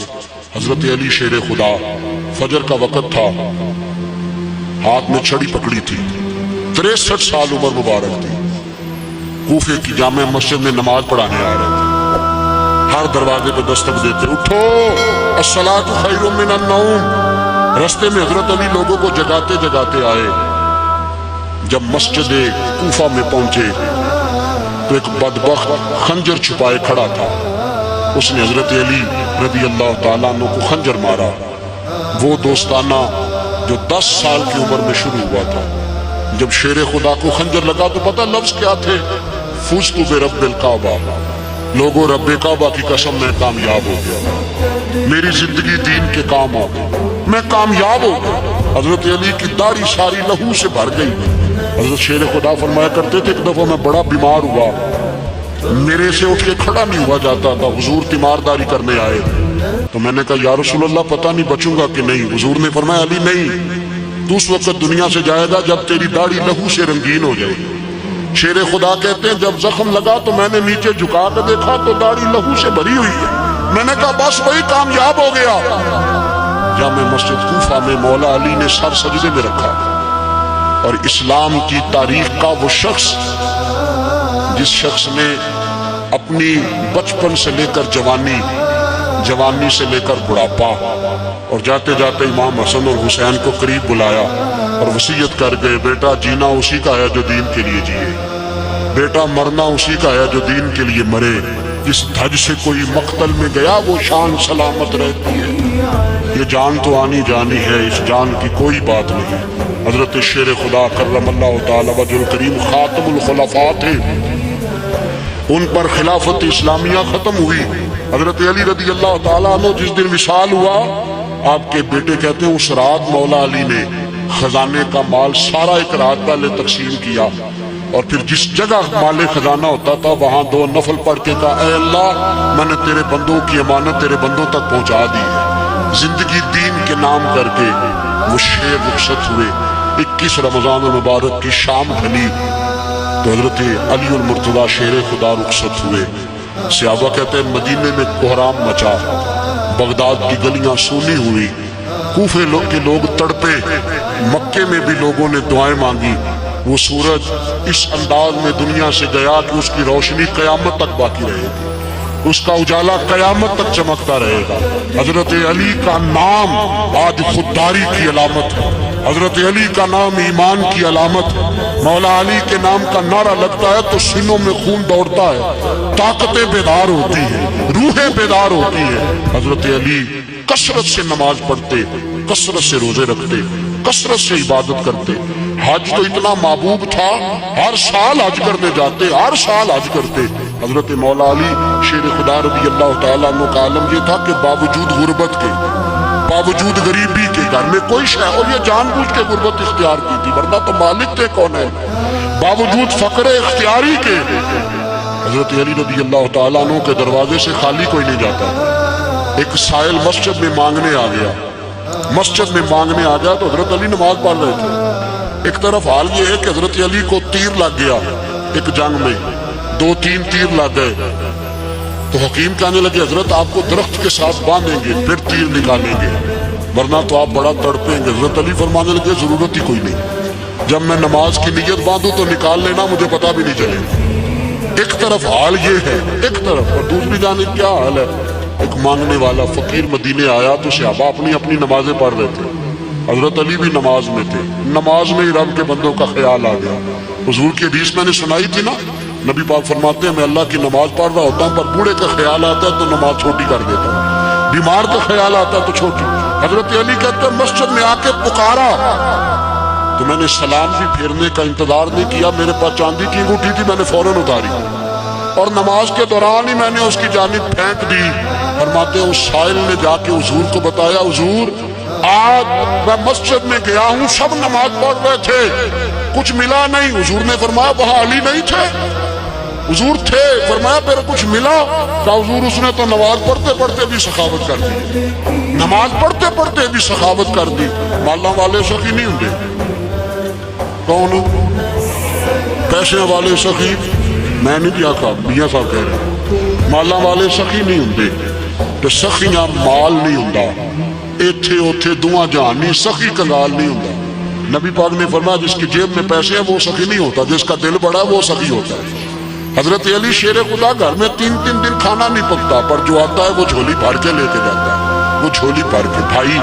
کو حضرت علی شیر خدا، فجر کا وقت تھا، ہاتھ میں چھڑی پکڑی تھی، 63 سال عمر مبارک تھی، کوفے کی جامع مسجد میں نماز پڑھانے آ رہے تھے، ہر دروازے پہ دستک دیتے، اٹھو الصلاۃ خیر من النوم۔ رستے میں حضرت علی لوگوں کو جگاتے جگاتے آئے، جب مسجد کوفہ میں پہنچے تو ایک بدبخت خنجر چھپائے کھڑا تھا، اس نے حضرت علی رضی اللہ تعالیٰ عنہ کو خنجر مارا، وہ دوستانہ جو 10 سال کی عمر میں شروع ہوا تھا۔ جب شیر خدا کو خنجر لگا تو پتہ لفظ کیا تھے؟ فزت برب الکعبہ، لوگوں رب کعبہ کی قسم میں کامیاب ہو گیا، میری زندگی دین کے کام آ گئی، میں کامیاب ہو گیا۔ حضرت علی کی داڑھی ساری لہو سے بھر گئی۔ حضرت شیر خدا فرمایا کرتے تھے، ایک دفعہ میں بڑا بیمار ہوا، میرے سے اٹھ کے کھڑا نہیں ہوا جاتا تھا، حضور تیمارداری کرنے آئے تو میں نے کہا یا رسول اللہ پتہ نہیں بچوں گا کہ نہیں۔ حضور نے فرمایا علی نہیں، تو اس وقت دنیا سے جائے گا جب تیری داڑھی لہو سے رنگین ہو جائے گی۔ شیر خدا کہتے ہیں جب زخم لگا تو میں نے نیچے جھکا کے دیکھا تو داڑھی لہو سے بھری ہوئی ہے، میں نے کہا بس وہی کامیاب ہو گیا۔ جامع مسجد کوفہ میں مولا علی نے سر سجدے میں رکھا، اور اسلام کی تاریخ کا وہ شخص جس شخص نے اپنی بچپن سے لے کر جوانی، جوانی سے لے کر بڑھاپا، اور جاتے جاتے امام حسن اور حسین کو قریب بلایا اور وصیت کر گئے، بیٹا جینا اسی کا ہے جو دین کے لیے جیے، بیٹا مرنا اسی کا ہے جو دین کے لیے مرے، جس دھج سے کوئی مقتل میں گیا وہ شان سلامت رہتی ہے، یہ جان تو آنی جانی ہے، اس جان کی کوئی بات نہیں۔ حضرت شیر خدا کرم اللہ تعالی وجہ الکریم خاتم الخلفاء تھے، ان پر خلافت اسلامیہ ختم ہوئی۔ حضرت علی رضی اللہ تعالیٰ عنہ جس دن وصال ہوا، آپ کے بیٹے کہتے ہیں اس رات مولا علی نے خزانے کا مال سارا ایک رات پہلے تقسیم کیا، اور پھر جس جگہ مال خزانہ ہوتا تھا وہاں 2 نفل پڑھ کے کہا اے اللہ میں نے تیرے بندوں کی امانت تیرے بندوں تک پہنچا دی ہے۔ زندگی دین کے نام کر کے وہ شیر رخصت ہوئے۔ 21 رمضان المبارک کی شام ڈھلی تو حضرت علی المرتضیٰ شیر خدا رخصت ہوئے۔ صحابہ کہتے ہیں مدینے میں کوہرام مچا، بغداد کی گلیاں سونی ہوئی، کوفے کے لوگ تڑپے، مکے میں بھی لوگوں نے دعائیں مانگی۔ وہ سورج اس انداز میں دنیا سے گیا کہ اس کی روشنی قیامت تک باقی رہے گی، اس کا اجالا قیامت تک چمکتا رہے گا۔ حضرت علی کا نام آج خودداری کی علامت ہے، حضرت علی کا نام ایمان کی علامت ہے۔ مولا علی کے نام کا نعرہ لگتا ہے تو سینوں میں خون دوڑتا ہے، طاقتیں بیدار ہوتی ہیں، روحیں بیدار ہوتی ہیں۔ حضرت علی کثرت سے نماز پڑھتے، کثرت سے روزے رکھتے، کثرت سے عبادت کرتے۔ حج تو اتنا محبوب تھا، ہر سال حج کرنے جاتے، ہر سال حج کرتے۔ حضرت مولا علی شیر خدا رضی اللہ تعالیٰ عنہ کا عالم یہ تھا کہ باوجود غربت کے، باوجود غریبی کے، گھر میں کوئی شے، اور یہ جان بوجھ کے غربت اختیار کی تھی ورنہ تو مالک تھے کون ہے، باوجود فقر اختیاری کے حضرت علی رضی اللہ تعالیٰ عنہ کے دروازے سے خالی کوئی نہیں جاتا۔ ایک سائل مسجد میں مانگنے آ گیا، مسجد میں مانگنے آ گیا تو حضرت علی نماز پڑھ رہے تھے۔ ایک طرف حال یہ ہے کہ حضرت علی کو تیر لگ گیا ایک جنگ میں، 2-3 تیر لگ گئے تو حکیم کہنے لگے حضرت آپ کو درخت کے ساتھ باندھیں گے پھر تیر نکالیں گے ورنہ تو آپ بڑا تڑپیں گے۔ حضرت علی فرمانے لگے ضرورت ہی کوئی نہیں، جب میں نماز کی نیت باندھوں تو نکال لینا، مجھے پتہ بھی نہیں چلے۔ ایک طرف حال یہ ہے، ایک طرف، اور دوسری جانب کیا حال ہے؟ ایک مانگنے والا فقیر مدینے آیا تو صحابہ اپنی اپنی نمازیں پڑھ رہے تھے، حضرت علی بھی نماز میں تھے، نماز میں ہی رب کے بندوں کا خیال آ گیا۔ حضور کی حدیث میں نے سنائی تھی نا، نبی پاک فرماتے ہیں میں اللہ کی نماز پڑھ رہا ہوتا ہوں پر بوڑھے کا خیال آتا ہے تو نماز چھوٹی کر دیتا ہوں، بیمار کا خیال آتا ہے تو چھوٹی۔ حضرت علی کہتے ہیں مسجد میں آ کے پکارا تو میں نے سلام بھی پھیرنے کا انتظار نہیں کیا، میرے پاس چاندی کی انگوٹھی تھی، میں نے فوراً اتاری اور نماز کے دوران ہی میں نے اس کی جانب پھینک دی۔ فرماتے ہیں اس سائل نے جا کے حضور کو بتایا، حضور آج میں مسجد میں گیا ہوں، سب نماز پڑھ رہے تھے، کچھ ملا نہیں۔ حضور نے فرمایا وہاں علی نہیں تھے؟ حضور تھے۔ فرمایا پھر کچھ ملا؟ کہا حضور اس نے تو نماز پڑھتے پڑھتے بھی سخاوت کر دی، نماز پڑھتے پڑھتے بھی سخاوت کر دی۔ مالا والے سخی نہیں ہوں، کون پیسے والے سخی؟ میں نہیں کیا کہا، میاں صاحب کہہ رہے ہیں مالا والے سخی نہیں ہوں، کہ سخیاں مال نہیں ہوندا، ایتھے اوتھے دواں جہان نہیں، سخی کنگال نہیں ہوندا۔ نبی پاک نے فرمایا جس کی جیب میں پیسے ہیں وہ سخی نہیں ہوتا، جس کا دل بڑا وہ سخی ہوتا ہے۔ حضرت علی شیر خدا گھر میں 3 دن کھانا نہیں پکتا، پر جو آتا ہے وہ جھولی بھر کے لے کے جاتا ہے، وہ جھولی بھر کے۔ بھائی